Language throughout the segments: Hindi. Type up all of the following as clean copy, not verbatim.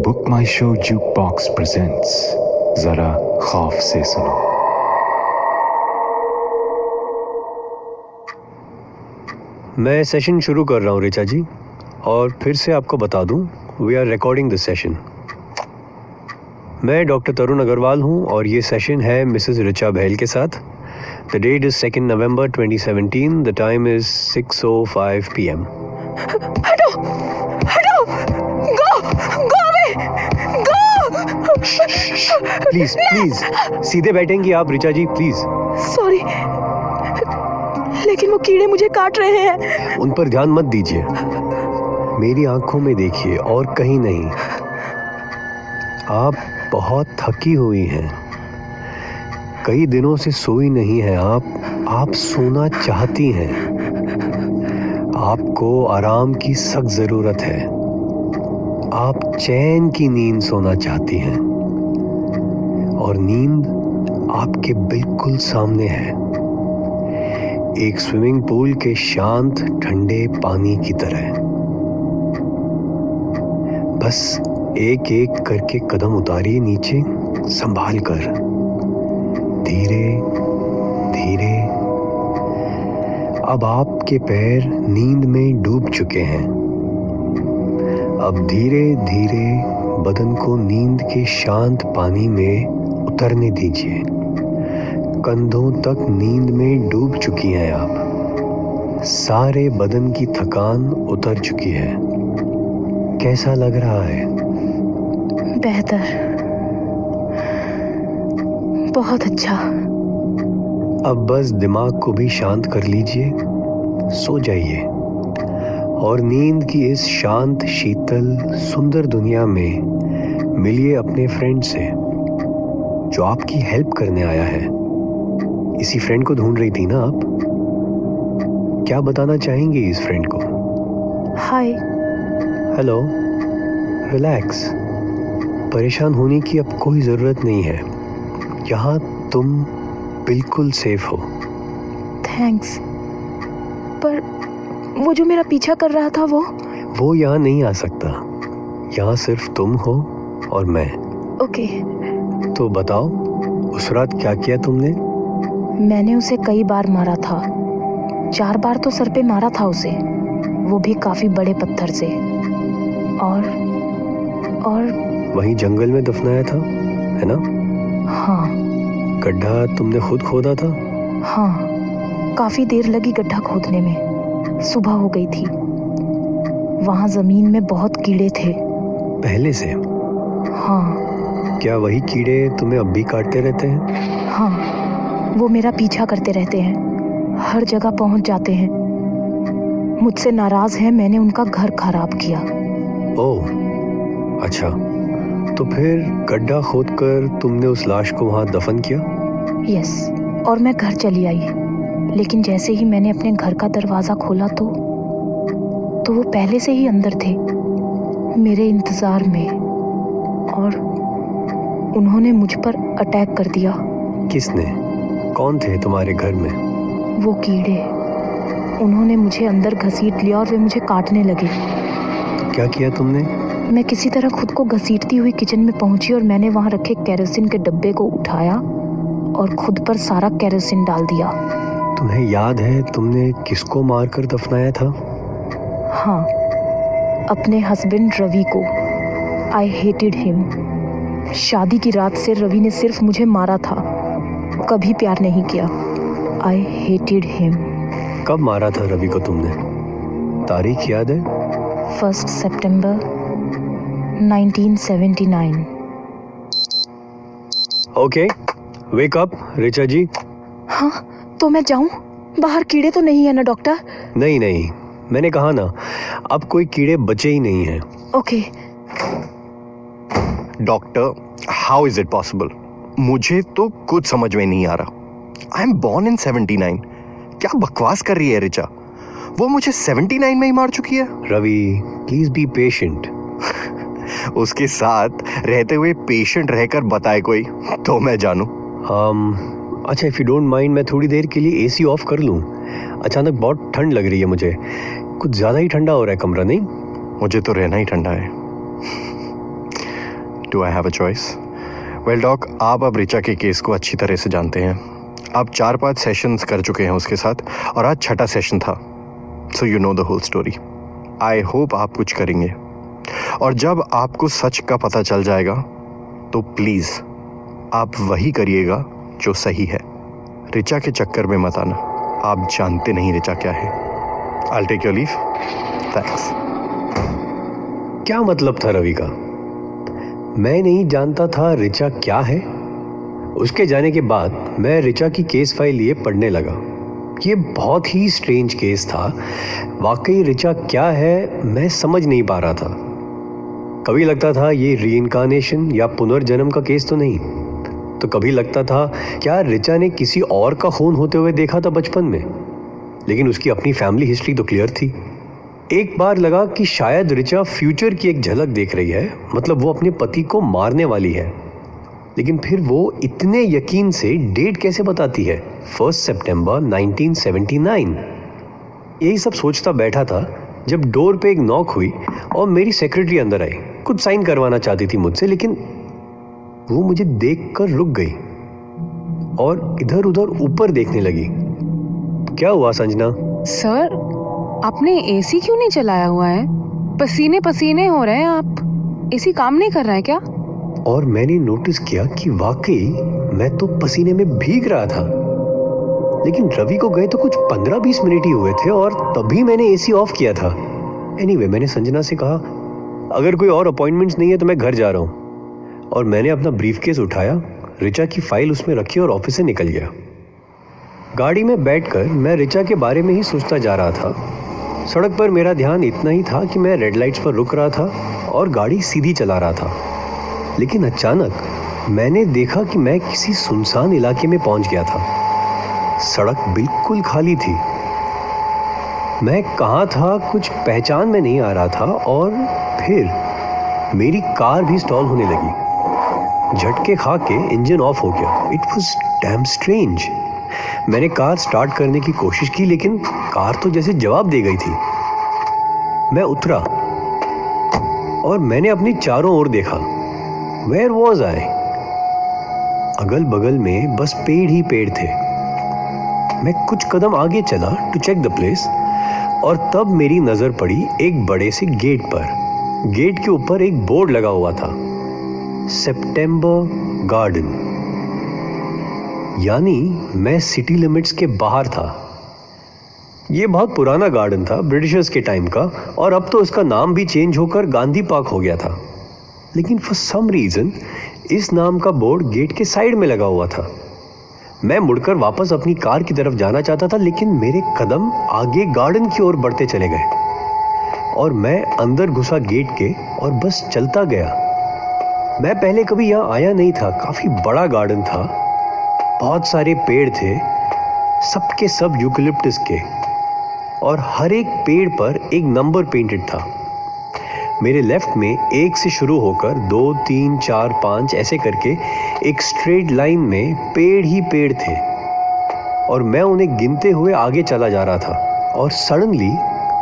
बुक माई शो जुक बॉक्स प्रेजेंट्स जरा खौफ से सुनो। मैं सेशन शुरू कर रहा हूँ ऋचा जी, और फिर से आपको बता दूँ, we are recording this session. मैं डॉक्टर तरुण अग्रवाल हूँ और ये सेशन है मिसेस ऋचा बहल के साथ। The date is 2 November 2017, the time is 6:05 PM। हटो हटो, go away, go. Please please सीधे बैठेंगी आप ऋचा जी, प्लीज। सॉरी, लेकिन वो कीड़े मुझे काट रहे हैं। उन पर ध्यान मत दीजिए, मेरी आंखों में देखिए और कहीं नहीं। आप बहुत थकी हुई हैं, कई दिनों से सोई नहीं हैं आप सोना चाहती हैं। आपको आराम की सख्त जरूरत है। आप चैन की नींद सोना चाहती हैं और नींद आपके बिल्कुल सामने है, एक स्विमिंग पूल के शांत ठंडे पानी की तरह। बस एक एक करके कदम उतारिए नीचे, संभाल कर, धीरे धीरे। अब आपके पैर नींद में डूब चुके हैं। अब धीरे धीरे बदन को नींद के शांत पानी में उतरने दीजिए। कंधों तक नींद में डूब चुकी हैं आप। सारे बदन की थकान उतर चुकी है। कैसा लग रहा है? बेहतर, बहुत अच्छा। अब बस दिमाग को भी शांत कर लीजिए, सो जाइए और नींद की इस शांत शीतल सुंदर दुनिया में मिलिए अपने फ्रेंड से जो आपकी हेल्प करने आया है। इसी फ्रेंड को ढूंढ रही थी ना आप? क्या बताना चाहेंगी इस फ्रेंड को? हाय। हेलो। रिलैक्स, परेशान होने की अब कोई ज़रूरत नहीं है। यहाँ तुम बिल्कुल सेफ हो। थैंक्स, पर वो जो मेरा पीछा कर रहा था वो यहाँ नहीं आ सकता। यहाँ सिर्फ तुम हो और मैं। ओके। तो बताओ, उस रात क्या किया तुमने? मैंने उसे कई बार मारा था। 4 बार तो सर पे मारा था उसे, वो भी काफी बड़े पत्थर से। और वहीं जंगल में दफनाया था, है ना? हाँ। गड्ढा तुमने खुद खोदा था? हाँ, काफी देर लगी गड्ढा खोदने में। सुबह हो गई थी। वहाँ जमीन में बहुत कीड़े थे पहले से? हाँ। क्या वही कीड़े तुम्हें अब भी काटते रहते हैं? हाँ, वो मेरा पीछा करते रहते हैं, हर जगह पहुंच जाते हैं। मुझसे नाराज हैं, मैंने उनका घर खराब किया। ओह, अच्छा। तो फिर गड्ढा खोदकर तुमने उस लाश को वहां दफन किया? यस, और मैं घर चली आई। लेकिन जैसे ही मैंने अपने घर का दरवाजा खोला तो वो पहले से ही अंदर थे, मेरे इंतजार में, और उन्होंने मुझ पर अटैक कर दिया। किसने? कौन थे तुम्हारे घर में? वो कीड़े। उन्होंने मुझे अंदर घसीट लिया और वे मुझे काटने लगे। तो क्या किया तुमने? मैं किसी तरह खुद को घसीटती हुई किचन में पहुंची और मैंने वहां रखे केरोसिन के डब्बे को उठाया और खुद पर सारा केरोसिन डाल दिया। तुम्हें याद है तुमने किसको मारकर दफनाया था? हाँ, अपने हस्बैंड रवि को। I hated him. शादी की रात से रवि ने सिर्फ मुझे मारा था, कभी प्यार नहीं किया। I hated him. कब मारा था रवि को तुमने? तारीख याद है? 1 सितंबर 1979। ओके, वेक अप ऋचा जी। हाँ, तो मैं जाऊं? बाहर कीड़े तो नहीं है ना डॉक्टर? नहीं, मैंने कहा ना, अब कोई कीड़े बचे ही नहीं हैं। Okay. Doctor, how is it possible? मुझे तो कुछ समझ में नहीं आ रहा। I am born in 79। क्या बकवास कर रही है ऋचा? वो मुझे 79 में ही मार चुकी है। Ravi, please be patient. उसके साथ रहते हुए पेशेंट रहकर बताए कोई तो मैं जानूं। अच्छा, इफ यू डोंट माइंड, मैं थोड़ी देर के लिए एसी ऑफ कर लूं? अचानक बहुत ठंड लग रही है मुझे, कुछ ज्यादा ही ठंडा हो रहा है कमरा, नहीं? मुझे तो रहना ही ठंडा है। Do I have a choice? Well dog, आप अब ऋचा के केस को अच्छी तरह से जानते हैं। आप 4-5 सेशंस कर चुके हैं उसके साथ और आज 6ठा सेशन था। So you know the whole story. I hope आप कुछ करेंगे और जब आपको सच का पता चल जाएगा तो प्लीज़ आप वही करिएगा जो सही है। ऋचा के चक्कर में मत आना, आप जानते नहीं ऋचा क्या है। I'll take your leave. Thanks. क्या मतलब था रवि का? मैं नहीं जानता था ऋचा क्या है। उसके जाने के बाद मैं ऋचा की केस फाइल लिए पढ़ने लगा। ये बहुत ही स्ट्रेंज केस था। वाकई ऋचा क्या है मैं समझ नहीं पा रहा था। कभी लगता था ये रीइंकार्नेशन या पुनर्जन्म का केस तो नहीं, तो कभी लगता था क्या ऋचा ने किसी और का खून होते हुए देखा था बचपन में। लेकिन उसकी अपनी फैमिली हिस्ट्री तो क्लियर थी। एक बार लगा कि शायद ऋचा फ्यूचर की एक झलक देख रही है, मतलब वो अपने पति को मारने वाली है। लेकिन फिर वो इतने यकीन से डेट कैसे बताती है, 1 सितंबर 1979। यही सब सोचता बैठा था जब डोर पे एक नॉक हुई और मेरी सेक्रेटरी अंदर आई। कुछ साइन करवाना चाहती थी मुझसे, लेकिन वो मुझे देखकर रुक गई और इधर उधर ऊपर देखने लगी। क्या हुआ संजना? सर, आपने एसी क्यों नहीं चलाया हुआ है? पसीने पसीने हो रहे हैं आप। एसी काम नहीं कर रहा है क्या? और मैंने नोटिस किया कि वाकई मैं तो पसीने में भीग रहा था। लेकिन रवि को गए तो कुछ 15-20 मिनट ही हुए थे और तभी मैंने एसी ऑफ किया था। एनीवे, मैंने संजना से कहा अगर कोई और अपॉइंटमेंट्स नहीं है तो मैं घर जा रहा हूँ। और मैंने अपना ब्रीफकेस उठाया, ऋचा की फाइल उसमें रखी और ऑफिस से निकल गया। गाड़ी में बैठकर मैं ऋचा के बारे में ही सोचता जा रहा था। सड़क पर मेरा ध्यान इतना ही था कि मैं रेड लाइट्स पर रुक रहा था और गाड़ी सीधी चला रहा था। लेकिन अचानक मैंने देखा कि मैं किसी सुनसान इलाके में पहुंच गया था। सड़क बिल्कुल खाली थी। मैं कहाँ था कुछ पहचान में नहीं आ रहा था और फिर मेरी कार भी स्टॉल होने लगी। झटके खा के इंजन ऑफ हो गया। It was damn strange. मैंने कार स्टार्ट करने की कोशिश की लेकिन कार तो जैसे जवाब दे गई थी। मैं उतरा और मैंने अपनी चारों ओर देखा। Where was I? अगल बगल में बस पेड़ ही पेड़ थे। मैं कुछ कदम आगे चला टू चेक द प्लेस और तब मेरी नजर पड़ी एक बड़े से गेट पर। गेट के ऊपर एक बोर्ड लगा हुआ था, सितंबर गार्डन। यानी मैं सिटी लिमिट्स के बाहर था। ये बहुत पुराना गार्डन था, ब्रिटिशर्स के टाइम का, और अब तो उसका नाम भी चेंज होकर गांधी पार्क हो गया था। लेकिन फॉर सम रीज़न इस नाम का बोर्ड गेट के साइड में लगा हुआ था। मैं मुड़कर वापस अपनी कार की तरफ जाना चाहता था, लेकिन मेरे कदम आगे गार्डन की ओर बढ़ते चले गए और मैं अंदर घुसा गेट के और बस चलता गया। मैं पहले कभी यहाँ आया नहीं था। काफ़ी बड़ा गार्डन था, बहुत सारे पेड़ थे, सबके सब यूकलिप्टस के, और हर एक पेड़ पर एक नंबर पेंटेड था। मेरे लेफ्ट में 1 से शुरू होकर 2, 3, 4, 5 ऐसे करके एक स्ट्रेट लाइन में पेड़ ही पेड़ थे और मैं उन्हें गिनते हुए आगे चला जा रहा था। और सडनली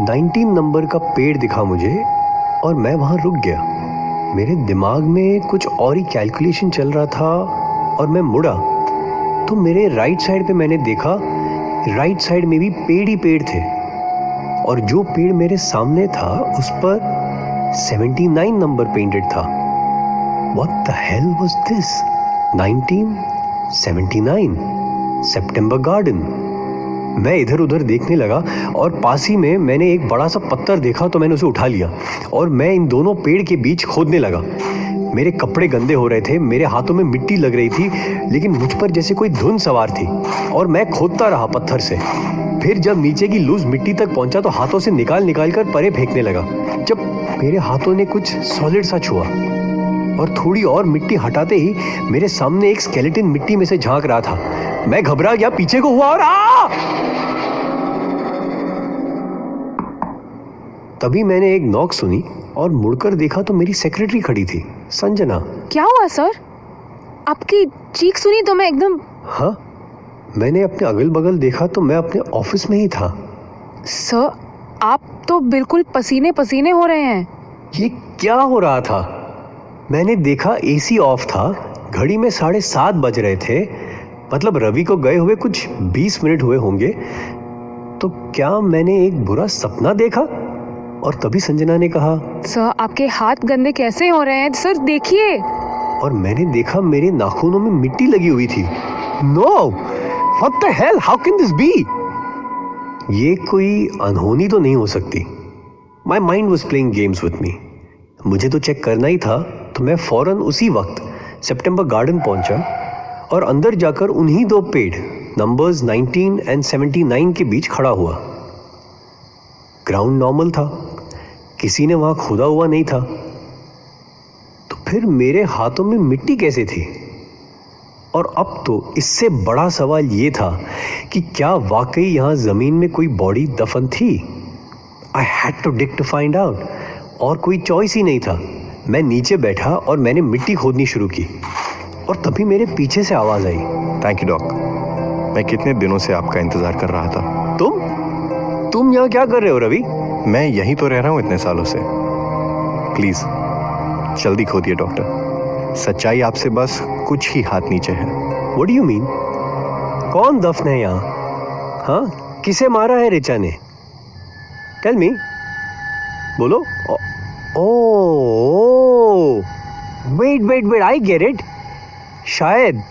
19 नंबर का पेड़ दिखा मुझे और मैं वहाँ रुक गया। मेरे दिमाग में कुछ और ही कैलकुलेशन चल रहा था और मैं मुड़ा तो मेरे राइट साइड पे मैंने देखा, राइट साइड में भी पेड़ ही पेड़ थे और जो पेड़ मेरे सामने था उस पर 79 नंबर पेंटेड था। What the hell was this? 1979 September garden. मैं इधर उधर देखने लगा और पास ही में मैंने एक बड़ा सा पत्थर देखा तो मैंने उसे उठा लिया और मैं इन दोनों पेड़ के बीच खोदने लगा। मेरे कपड़े गंदे हो रहे थे, मेरे हाथों में मिट्टी लग रही थी, लेकिन मुझ पर जैसे कोई धुन सवार थी और मैं खोदता रहा पत्थर से। फिर जब नीचे की लूज मिट्टी तक पहुंचा तो हाथों से निकाल कर परे फेंकने लगा। जब मेरे हाथों ने कुछ सॉलिड सा छुआ और थोड़ी और मिट्टी हटाते ही मेरे सामने एक स्केलेटन मिट्टी में से झांक रहा था। मैं घबरा गया, पीछे को हुआ और तभी मैंने एक नॉक सुनी और मुड़कर देखा तो मेरी सेक्रेटरी खड़ी थी, संजना। क्या हुआ सर? आपकी चीख सुनी तो मैं एकदम। हाँ, मैंने अपने अगल बगल देखा तो मैं अपने ऑफिस में ही था। सर, आप तो बिल्कुल पसीने पसीने हो रहे हैं। ये क्या हो रहा था? मैंने देखा एसी ऑफ था, घड़ी में 7:30 बज रहे थे, मतलब रवि को गए हुए कुछ 20 मिनट हुए होंगे। तो क्या मैंने एक बुरा सपना देखा? और तभी संजना ने कहा, सर आपके हाथ गंदे कैसे हो रहे हैं सर, देखिए। और मैंने देखा मेरे नाखूनों में मिट्टी लगी हुई थी। No, what the hell, how can this be? ये कोई अनहोनी तो नहीं हो सकती। My mind was playing games with me. मुझे तो चेक करना ही था, तो मैं फौरन उसी वक्त सेप्टेम्बर गार्डन पहुंचा और अंदर जाकर उन्हीं 2 पेड़ नंबर्स 19 और 79 के बीच खड़ा हुआ। ग्राउंड नॉर्मल था, किसी ने वहां खोदा हुआ नहीं था। तो फिर मेरे हाथों में मिट्टी कैसे थी? और अब तो इससे बड़ा सवाल ये था कि क्या वाकई यहाँ जमीन में कोई बॉडी दफन थी? I had to dig to find out, और कोई चॉइस ही नहीं था। मैं नीचे बैठा और मैंने मिट्टी खोदनी शुरू की, और तभी मेरे पीछे से आवाज आई। थैंक यू डॉक, मैं कितने दिनों से आपका इंतजार कर रहा था। तुम यहाँ क्या कर रहे हो रवि? मैं यहीं तो रह रहा हूँ इतने सालों से। प्लीज जल्दी खोदिए डॉक्टर, सच्चाई आपसे बस कुछ ही हाथ नीचे है। What do you mean? कौन दफन है यहाँ? हाँ, किसे मारा है रिचा ने? टेल मी, बोलो। ओह, वेट, आई गेट इट। शायद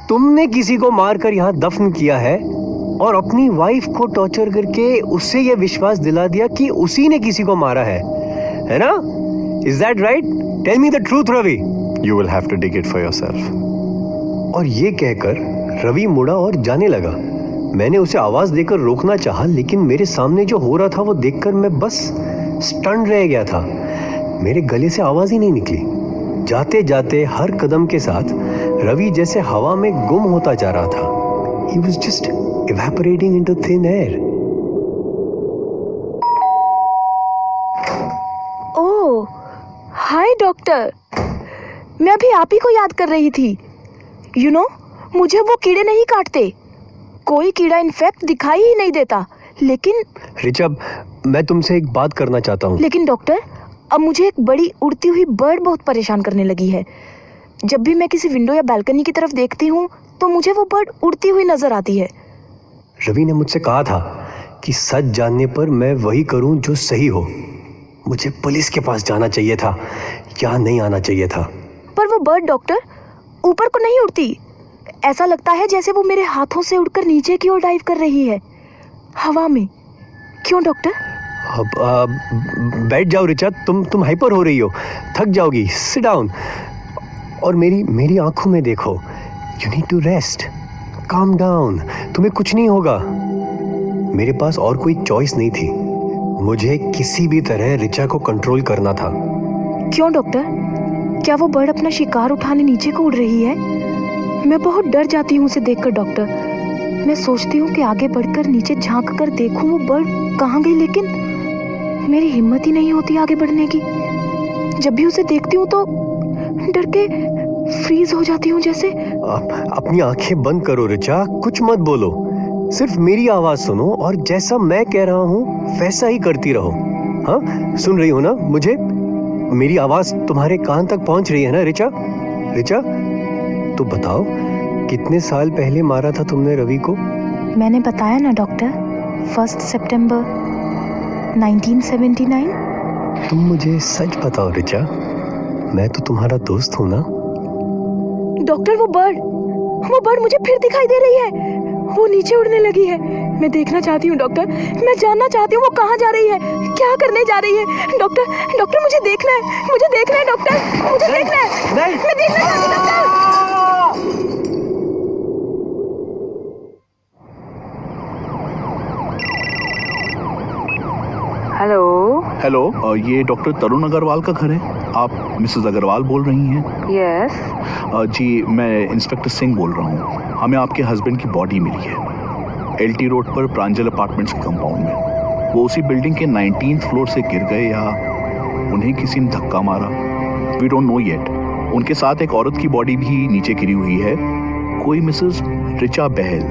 तुमने किसी को मारकर यहाँ दफन किया है और अपनी वाइफ को टॉर्चर करके उससे यह विश्वास दिला दिया कि उसी ने किसी को मारा है ना? Is that right? Tell me the truth Ravi. You will have to dig it for yourself. और ये कहकर रवि मुड़ा और जाने लगा। मैंने उसे आवाज देकर रोकना चाहा, लेकिन मेरे सामने जो हो रहा था वो देखकर मैं बस स्टन रह गया था। मेरे गले से आवाज ही नहीं निकली। जाते जाते हर कदम के साथ रवि जैसे हवा में गुम होता जा रहा था। He was just evaporating into thin air. Oh, hi doctor. मैं अभी आप ही को याद कर रही थी। यू नो, मुझे वो कीड़े नहीं काटते, कोई कीड़ा इनफेक्ट दिखाई ही नहीं देता। लेकिन रिचा, मैं तुमसे एक बात करना चाहता हूँ। लेकिन डॉक्टर, अब मुझे एक बड़ी उड़ती हुई बर्ड बहुत परेशान करने लगी है। जब भी मैं किसी विंडो या बालकनी की तरफ देखती हूँ तो मुझे वो बर्ड उड़ती हुई नजर आती है। रवि ने मुझसे कहा था कि सच जानने पर मैं वही करूं जो सही हो। मुझे पुलिस के पास जाना चाहिए था, यहाँ नहीं आना चाहिए था। पर वो बर्ड डॉक्टर ऊपर को नहीं उड़ती। ऐसा लगता है जैसे वो मेरे हाथों से उड़कर नीचे की ओर डाइव कर रही है, हवा में। क्यों डॉक्टर? अब बैठ जाओ रिचा, तुम हाइपर हो रही हो, थक जाओगी। सिट डाउन और मेरी आंखों में देखो। You need to rest, calm down, तुम्हें कुछ नहीं होगा। मेरे पास और कोई चॉइस नहीं थी, मुझे किसी भी तरह रिचा को कंट्रोल करना था। क्यों डॉक्टर? क्या वो बर्ड अपना शिकार उठाने नीचे को उड़ रही है? मैं बहुत डर जाती हूँ उसे देखकर डॉक्टर। मैं सोचती हूँ कि आगे बढ़कर नीचे झांक कर देखूँ वो बर्ड कहाँ गई, लेकिन मेरी हिम्मत ही नहीं होती आगे बढ़ने की। जब भी उसे देखती हूँ तो डर के फ्रीज हो जाती हूँ जैसे। अपनी आंखें बंद करो रिचा, कुछ मत बोलो, सिर्फ मेरी आवाज सुनो और जैसा मैं कह रहा हूँ वैसा ही करती रहो। हाँ, सुन रही हो ना मुझे? मेरी आवाज तुम्हारे कान तक पहुंच रही है ना रिचा? रिचा, तो बताओ, कितने साल पहले मारा था तुमने रवि को? मैंने बताया ना डॉक्टर, 1 सितंबर 1979। तुम मुझे सच बताओ रिचा, मैं तो तुम्हारा दोस्त हूँ ना? डॉक्टर, वो बर्ड मुझे फिर दिखाई दे रही है। वो नीचे उड़ने लगी है। मैं देखना चाहती हूँ डॉक्टर, मैं जानना चाहती हूँ वो कहाँ जा रही है, क्या करने जा रही है। डॉक्टर मुझे देखना है डॉक्टर, मुझे देखना है। नहीं। मैं देखना चाहती हूँ डॉक्टर। हेलो, ये डॉक्टर तरुण अग्रवाल का घर है? आप मिसेस अग्रवाल बोल रही हैं? यस। जी, मैं इंस्पेक्टर सिंह बोल रहा हूँ। हमें आपके हस्बैंड की बॉडी मिली है LT रोड पर प्रांजल अपार्टमेंट्स के कंपाउंड में। वो उसी बिल्डिंग के 19th फ्लोर से गिर गए या उन्हें किसी ने धक्का मारा, वी डोंट नो येट। उनके साथ एक औरत की बॉडी भी नीचे गिरी हुई है, कोई मिसेस रिचा बहल।